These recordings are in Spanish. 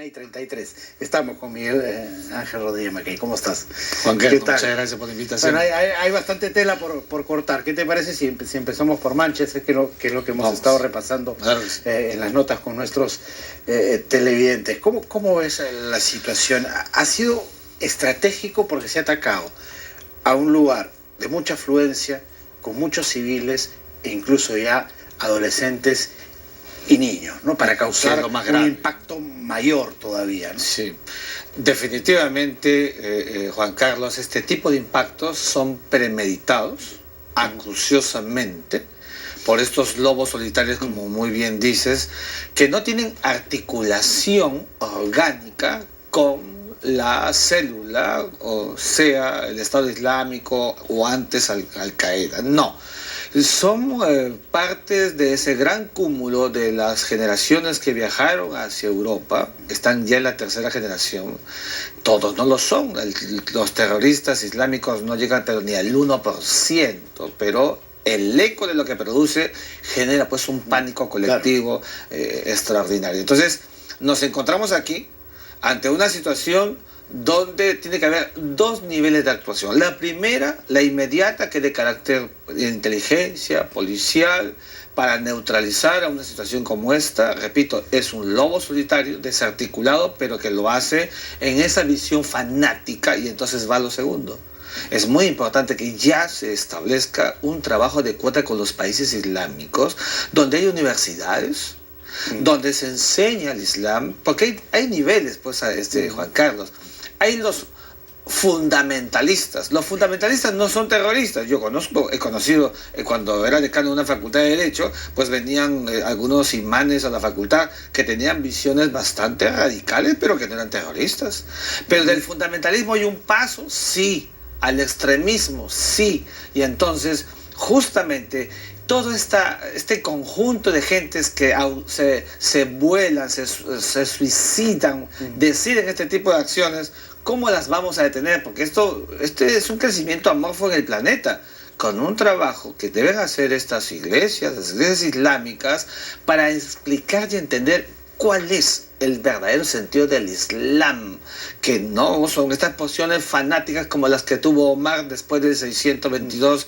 1:33. Estamos con Miguel Ángel Rodríguez Mackey. ¿Cómo estás? Juan Carlos, muchas gracias por la invitación. Bueno, hay bastante tela por cortar. ¿Qué te parece si empezamos por Manchester, que es lo que hemos estado repasando en las notas con nuestros televidentes? ¿Cómo ves la situación? ¿Ha sido estratégico porque se ha atacado a un lugar de mucha afluencia, con muchos civiles e incluso ya adolescentes y niños, ¿no? Para causar un impacto mayor todavía, ¿no? Sí, definitivamente, Juan Carlos, este tipo de impactos son premeditados, acuciosamente, por estos lobos solitarios, como muy bien dices, que no tienen articulación orgánica con la célula, o sea, el Estado Islámico o antes Al-Qaeda. No. Son partes de ese gran cúmulo de las generaciones que viajaron hacia Europa. Están ya en la tercera generación. Todos no lo son. Los terroristas islámicos no llegan ni al 1%, pero el eco de lo que produce genera pues un pánico colectivo extraordinario. Entonces nos encontramos aquí ante una situación donde tiene que haber dos niveles de actuación. La primera, la inmediata, que es de carácter de inteligencia, policial, para neutralizar a una situación como esta. Repito, es un lobo solitario, desarticulado, pero que lo hace en esa visión fanática, y entonces va lo segundo. Es muy importante que ya se establezca un trabajo de cuota con los países islámicos, donde hay universidades, donde se enseña el Islam, porque hay niveles, pues, Juan Carlos. Hay los fundamentalistas. Los fundamentalistas no son terroristas. Yo he conocido, cuando era decano de una facultad de Derecho, pues venían algunos imanes a la facultad que tenían visiones bastante radicales, pero que no eran terroristas. Pero del fundamentalismo hay un paso, sí. Al extremismo, sí. Y entonces, justamente, todo este conjunto de gentes que se vuelan, se suicidan, deciden este tipo de acciones, ¿cómo las vamos a detener? Porque este es un crecimiento amorfo en el planeta, con un trabajo que deben hacer estas iglesias, las iglesias islámicas, para explicar y entender cuál es el verdadero sentido del Islam, que no son estas posiciones fanáticas como las que tuvo Omar después del 622,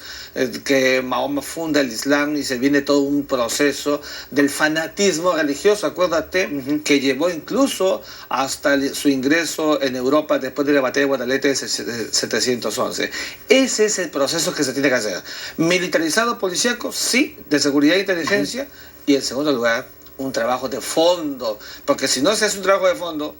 que Mahoma funda el Islam, y se viene todo un proceso del fanatismo religioso, acuérdate, que llevó incluso hasta su ingreso en Europa después de la batalla de Guadalete de 711. Ese es el proceso que se tiene que hacer. Militarizado policíaco, sí, de seguridad e inteligencia, y en segundo lugar, un trabajo de fondo, porque si no se hace un trabajo de fondo,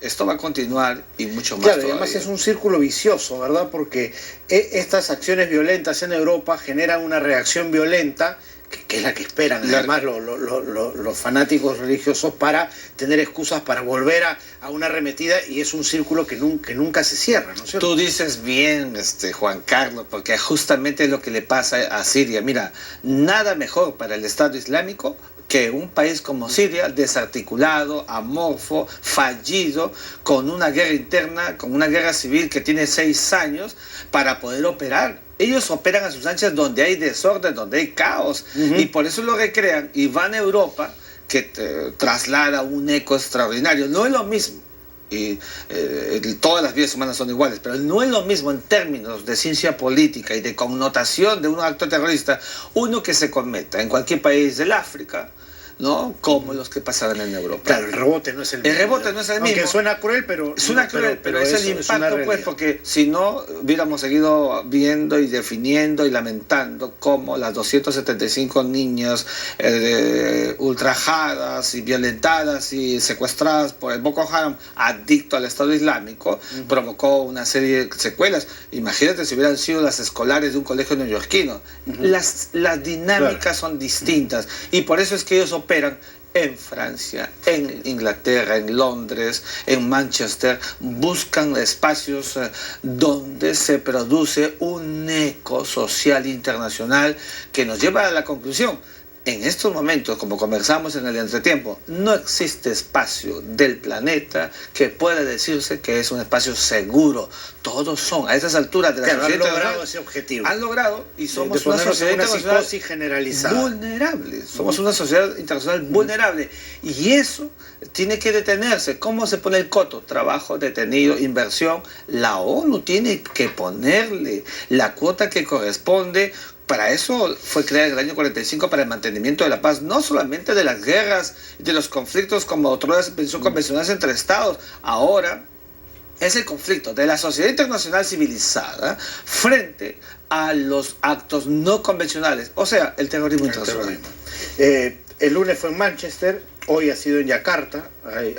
esto va a continuar y mucho más. Claro, y además es un círculo vicioso, ¿verdad? Porque estas acciones violentas en Europa generan una reacción violenta, que es la que esperan además los fanáticos religiosos, para tener excusas para volver a una arremetida, y es un círculo que nunca se cierra, ¿no es cierto? Tú dices bien, Juan Carlos, porque justamente es lo que le pasa a Siria. Mira, nada mejor para el Estado Islámico que un país como Siria, desarticulado, amorfo, fallido, con una guerra interna, con una guerra civil que tiene 6 años, para poder operar. Ellos operan a sus anchas donde hay desorden, donde hay caos, y por eso lo recrean y van a Europa, que traslada un eco extraordinario. No es lo mismo, y todas las vidas humanas son iguales, pero no es lo mismo en términos de ciencia política y de connotación de un acto terrorista, uno que se cometa en cualquier país del África, ¿no? Como los que pasaron en Europa. Claro, el rebote no es el mismo. El rebote no es el mismo. Aunque suena cruel, pero... Suena cruel, pero es el impacto, pues, porque si no, hubiéramos seguido viendo y definiendo y lamentando cómo las 275 niñas ultrajadas y violentadas y secuestradas por el Boko Haram, adicto al Estado Islámico, provocó una serie de secuelas. Imagínate si hubieran sido las escolares de un colegio neoyorquino. Las dinámicas son distintas, y por eso es que ellos operan en Francia, en Inglaterra, en Londres, en Manchester, buscan espacios donde se produce un eco social internacional que nos lleva a la conclusión: en estos momentos, como conversamos en el entretiempo, no existe espacio del planeta que pueda decirse que es un espacio seguro. Todos son, a esas alturas de la sociedad, han logrado ese objetivo. Han logrado, y somos una sociedad internacional generalizada. Vulnerable. Somos una sociedad internacional vulnerable. Y eso tiene que detenerse. ¿Cómo se pone el coto? Trabajo detenido, inversión. La ONU tiene que ponerle la cuota que corresponde. Para eso fue creada en el año 45 para el mantenimiento de la paz, no solamente de las guerras y de los conflictos como otras pensiones convencionales entre estados. Ahora es el conflicto de la sociedad internacional civilizada frente a los actos no convencionales, o sea, el terrorismo internacional. El lunes fue en Manchester, hoy ha sido en Yakarta,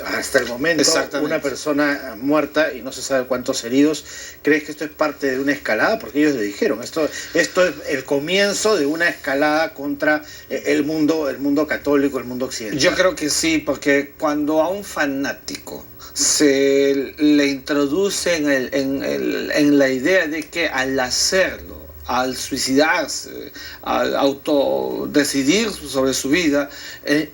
hasta el momento una persona muerta y no se sabe cuántos heridos. ¿Crees que esto es parte de una escalada? Porque ellos lo dijeron, esto es el comienzo de una escalada contra el mundo católico, el mundo occidental. Yo creo que sí, porque cuando a un fanático se le introduce en la idea de que al hacerlo, al suicidarse, al autodecidir sobre su vida,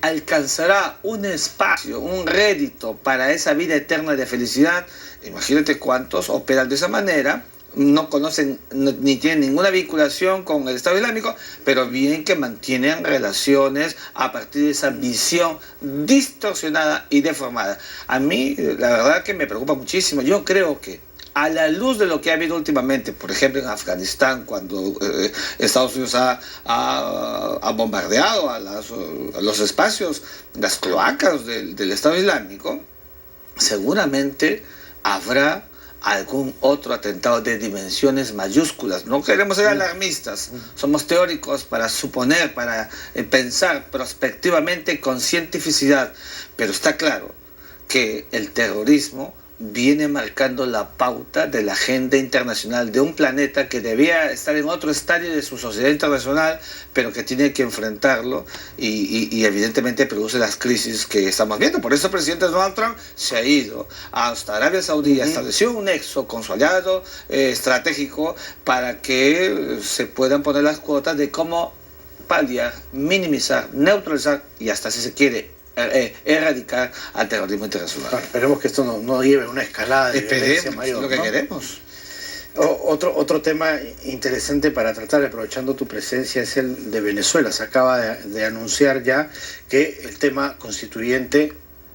alcanzará un espacio, un rédito para esa vida eterna de felicidad. Imagínate cuántos operan de esa manera, no conocen ni tienen ninguna vinculación con el Estado Islámico, pero bien que mantienen relaciones a partir de esa visión distorsionada y deformada. A mí, la verdad que me preocupa muchísimo. Yo creo que a la luz de lo que ha habido últimamente, por ejemplo en Afganistán, cuando Estados Unidos ha bombardeado a los espacios, las cloacas del Estado Islámico, seguramente habrá algún otro atentado de dimensiones mayúsculas. No queremos ser alarmistas, somos teóricos para suponer, para pensar prospectivamente con cientificidad, pero está claro que el terrorismo viene marcando la pauta de la agenda internacional de un planeta que debía estar en otro estadio de su sociedad internacional, pero que tiene que enfrentarlo y evidentemente produce las crisis que estamos viendo. Por eso el presidente Donald Trump se ha ido hasta Arabia Saudí, estableció un nexo con su aliado estratégico para que se puedan poner las cuotas de cómo paliar, minimizar, neutralizar y hasta si se quiere erradicar al terrorismo internacional. Bueno, esperemos que esto no lleve a una escalada de violencia mayor. Es lo que queremos. Otro tema interesante para tratar, aprovechando tu presencia, es el de Venezuela. Se acaba de anunciar ya que el tema constituyente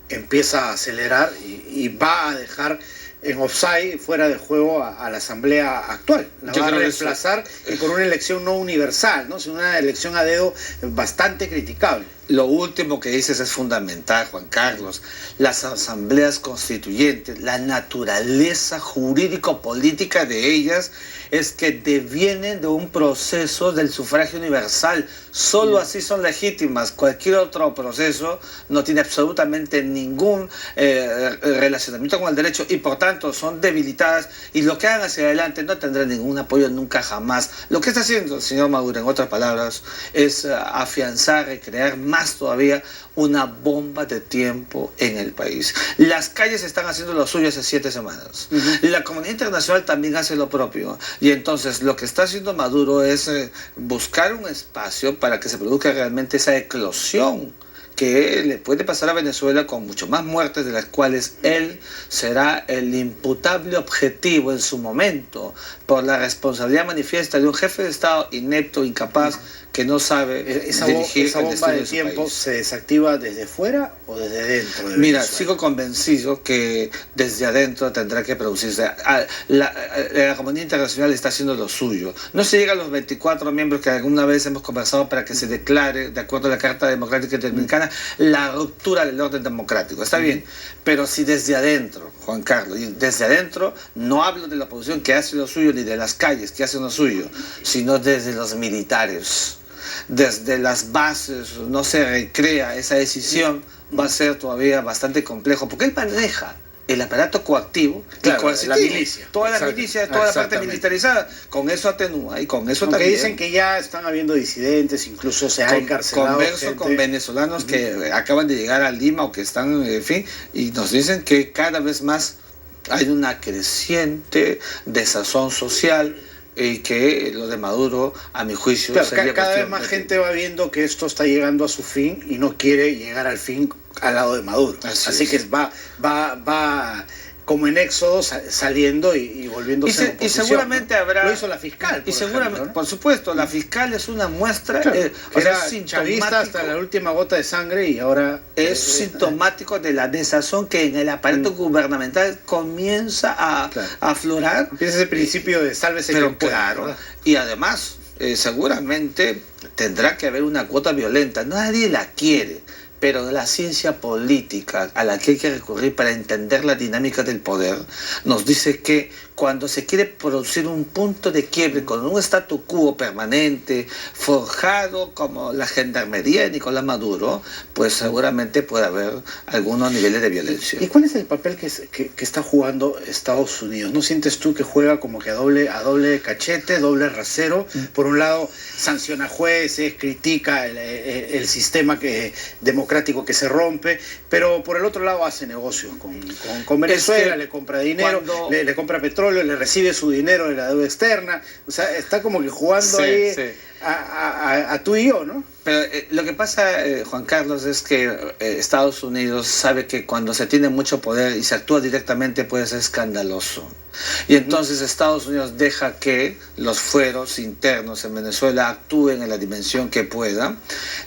empieza a acelerar y va a dejar en offside, fuera de juego, a la asamblea actual. La va a reemplazar y por una elección no universal, ¿no? Sino una elección a dedo bastante criticable. Lo último que dices es fundamental, Juan Carlos. Las asambleas constituyentes, la naturaleza jurídico-política de ellas es que devienen de un proceso del sufragio universal. Solo así son legítimas. Cualquier otro proceso no tiene absolutamente ningún relacionamiento con el derecho y por tanto son debilitadas y lo que hagan hacia adelante no tendrá ningún apoyo nunca jamás. Lo que está haciendo el señor Maduro, en otras palabras, es afianzar, recrear más todavía una bomba de tiempo en el país. Las calles están haciendo lo suyo hace 7 semanas. La comunidad internacional también hace lo propio. Y entonces lo que está haciendo Maduro es buscar un espacio para que se produzca realmente esa eclosión que le puede pasar a Venezuela con mucho más muertes, de las cuales él será el imputable objetivo en su momento por la responsabilidad manifiesta de un jefe de Estado inepto, incapaz, que no sabe dirigir esa bomba de tiempo. ¿Se desactiva desde fuera o desde dentro de Mira, Venezuela? sigo convencido que desde adentro tendrá que producirse. La comunidad internacional está haciendo lo suyo. No se llega a los 24 miembros que alguna vez hemos conversado para que se declare, de acuerdo a la Carta Democrática Interamericana, la ruptura del orden democrático. Está bien, pero si desde adentro, Juan Carlos, y desde adentro no hablo de la oposición que hace lo suyo, ni de las calles que hacen lo suyo, sino desde los militares, desde las bases, no se recrea esa decisión, va a ser todavía bastante complejo, porque él maneja el aparato coactivo, claro, y coercitivo, la milicia. toda la milicia, toda la parte militarizada, con eso atenúa y con eso aunque también. Dicen que ya están habiendo disidentes, incluso se ha encarcelado Converso gente. con venezolanos que acaban de llegar a Lima o que están, en fin, y nos dicen que cada vez más hay una creciente desazón social, y que lo de Maduro, a mi juicio, claro, sería cada vez más gente va viendo que esto está llegando a su fin y no quiere llegar al fin al lado de Maduro. Así que va como en éxodo saliendo y volviéndose en oposición, y seguramente, ¿no? Habrá... Lo hizo la fiscal, y seguramente, ejemplo, ¿no? Por supuesto, la fiscal es una muestra... Claro, era chavista hasta la última gota de sangre y ahora... Es sintomático de la desazón que en el aparato gubernamental comienza a aflorar. Empieza ese principio de sálvese pero quien pueda, claro, ¿verdad? Y además, seguramente tendrá que haber una cuota violenta. Nadie la quiere. Pero la ciencia política a la que hay que recurrir para entender la dinámica del poder nos dice que cuando se quiere producir un punto de quiebre con un statu quo permanente, forjado como la gendarmería de Nicolás Maduro, pues seguramente puede haber algunos niveles de violencia. ¿Y cuál es el papel que está jugando Estados Unidos? ¿No sientes tú que juega como que a doble cachete, doble rasero? Por un lado, sanciona jueces, critica el sistema democrático que se rompe, pero por el otro lado hace negocios con Venezuela, le compra dinero, le compra petróleo, le recibe su dinero de la deuda externa, o sea, está como que jugando a tú y yo, ¿no? Pero lo que pasa, Juan Carlos, es que Estados Unidos sabe que cuando se tiene mucho poder y se actúa directamente puede ser escandaloso. Y entonces Estados Unidos deja que los fueros internos en Venezuela actúen en la dimensión que pueda.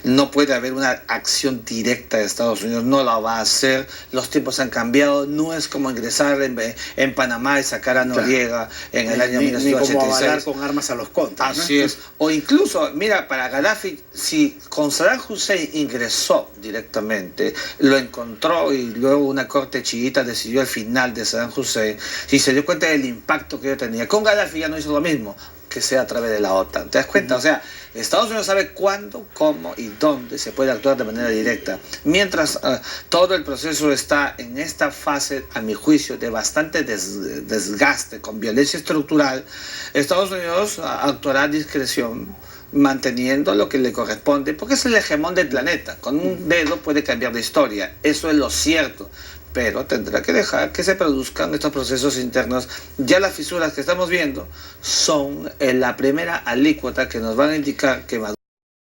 No puede haber una acción directa de Estados Unidos, no la va a hacer. Los tiempos han cambiado, no es como ingresar en Panamá y sacar a Noriega en el año 1986. Ni como avalar con armas a los contras, ¿no? Así es. O incluso, mira, para Gaddafi, si con Saddam Hussein ingresó directamente, lo encontró y luego una corte chiita decidió el final de Saddam Hussein y se dio cuenta del impacto que yo tenía. Con Gaddafi ya no hizo lo mismo, que sea a través de la OTAN. ¿Te das cuenta? O sea, Estados Unidos sabe cuándo, cómo y dónde se puede actuar de manera directa. Mientras todo el proceso está en esta fase, a mi juicio, de bastante desgaste, con violencia estructural, Estados Unidos actuará a discreción, manteniendo lo que le corresponde, porque es el hegemón del planeta. Con un dedo puede cambiar la historia. Eso es lo cierto. Pero tendrá que dejar que se produzcan estos procesos internos. Ya las fisuras que estamos viendo son la primera alícuota que nos van a indicar que Maduro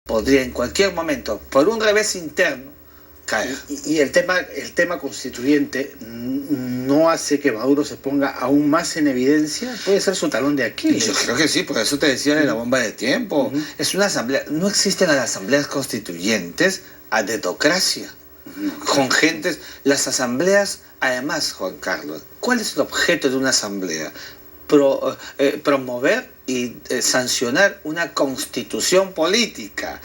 podría en cualquier momento, por un revés interno, caer. Y el tema constituyente no hace que Maduro se ponga aún más en evidencia. Puede ser su talón de Aquiles. Yo creo que sí, por eso te decía de la bomba de tiempo. Es una asamblea. No existen las asambleas constituyentes a dedocracia. Con gentes, las asambleas, además, Juan Carlos, ¿cuál es el objeto de una asamblea? Promover y sancionar una constitución política.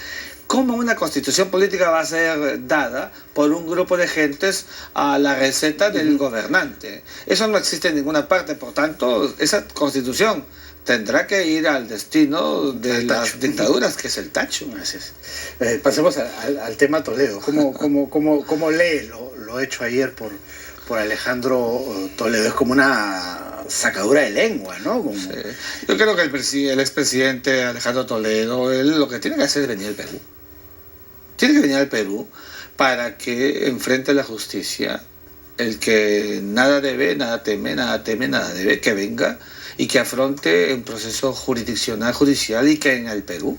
¿Cómo una constitución política va a ser dada por un grupo de gentes a la receta del gobernante? Eso no existe en ninguna parte, por tanto, esa constitución tendrá que ir al destino de las dictaduras, que es el tacho. Gracias. Pasemos al tema Toledo. ¿Cómo lee lo hecho ayer por Alejandro Toledo? Es como una sacadura de lengua, ¿no? Sí. Yo creo que el expresidente Alejandro Toledo, él lo que tiene que hacer es venir al Perú. Tiene que venir al Perú para que enfrente la justicia. El que nada debe, nada teme, nada debe, que venga y que afronte un proceso jurisdiccional, judicial, y que en el Perú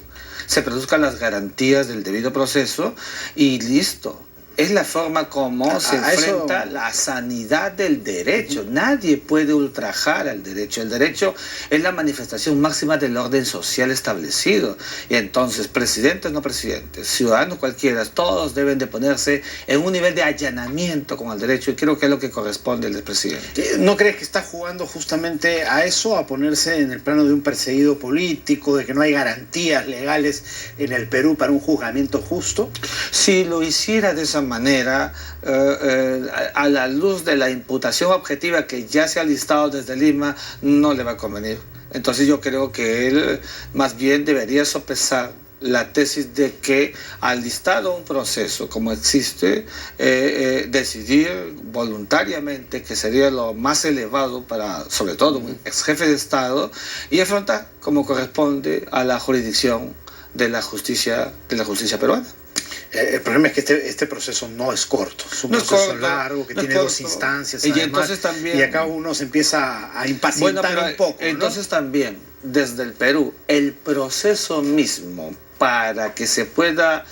se produzcan las garantías del debido proceso y listo. Es la forma como se enfrenta la sanidad del derecho. Nadie puede ultrajar al derecho. El derecho es la manifestación máxima del orden social establecido. Y entonces, presidentes, no presidentes, ciudadanos cualquiera, todos deben de ponerse en un nivel de allanamiento con el derecho, y creo que es lo que corresponde al presidente. ¿No crees que está jugando justamente a eso, a ponerse en el plano de un perseguido político, de que no hay garantías legales en el Perú para un juzgamiento justo? Si lo hiciera de esa manera, a la luz de la imputación objetiva que ya se ha listado desde Lima, no le va a convenir. Entonces yo creo que él más bien debería sopesar la tesis de que al listado un proceso como existe, decidir voluntariamente, que sería lo más elevado para, sobre todo, un ex jefe de Estado, y afrontar como corresponde a la jurisdicción de la justicia peruana. El problema es que este proceso no es corto, es un proceso largo que tiene dos instancias, y además, entonces también, y acá uno se empieza a impacientar un poco, ¿no? Entonces también desde el Perú el proceso mismo para que se pueda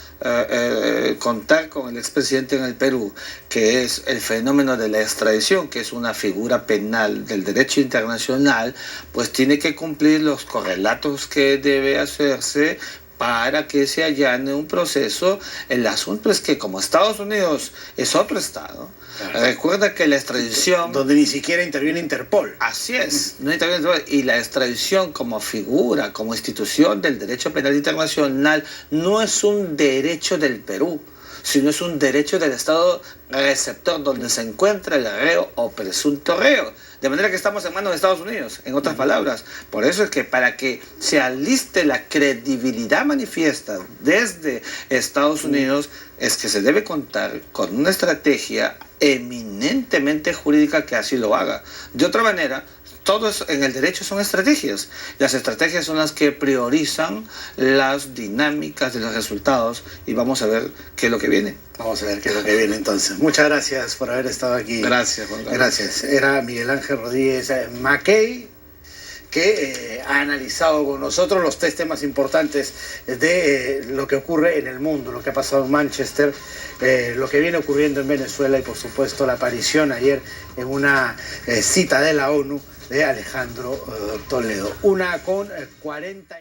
contar con el expresidente en el Perú, que es el fenómeno de la extradición, que es una figura penal del derecho internacional, pues tiene que cumplir los correlatos que debe hacerse para que se allane un proceso. El asunto es que como Estados Unidos es otro Estado, claro, recuerda que la extradición... Donde ni siquiera interviene Interpol. Así es, no interviene Interpol. Y la extradición como figura, como institución del derecho penal internacional, no es un derecho del Perú, sino es un derecho del Estado receptor donde se encuentra el reo o presunto reo. De manera que estamos en manos de Estados Unidos, en otras palabras. Por eso es que para que se aliste la credibilidad manifiesta desde Estados Unidos, es que se debe contar con una estrategia eminentemente jurídica que así lo haga. De otra manera, todo en el derecho son estrategias. Las estrategias son las que priorizan las dinámicas de los resultados y vamos a ver qué es lo que viene. Vamos a ver qué es lo que viene entonces. Muchas gracias por haber estado aquí. Gracias, Juan Carlos. Gracias. Era Miguel Ángel Rodríguez Mackey, que ha analizado con nosotros los 3 temas importantes de lo que ocurre en el mundo, lo que ha pasado en Manchester, lo que viene ocurriendo en Venezuela y por supuesto la aparición ayer en una cita de la ONU de Alejandro Toledo. 1:40.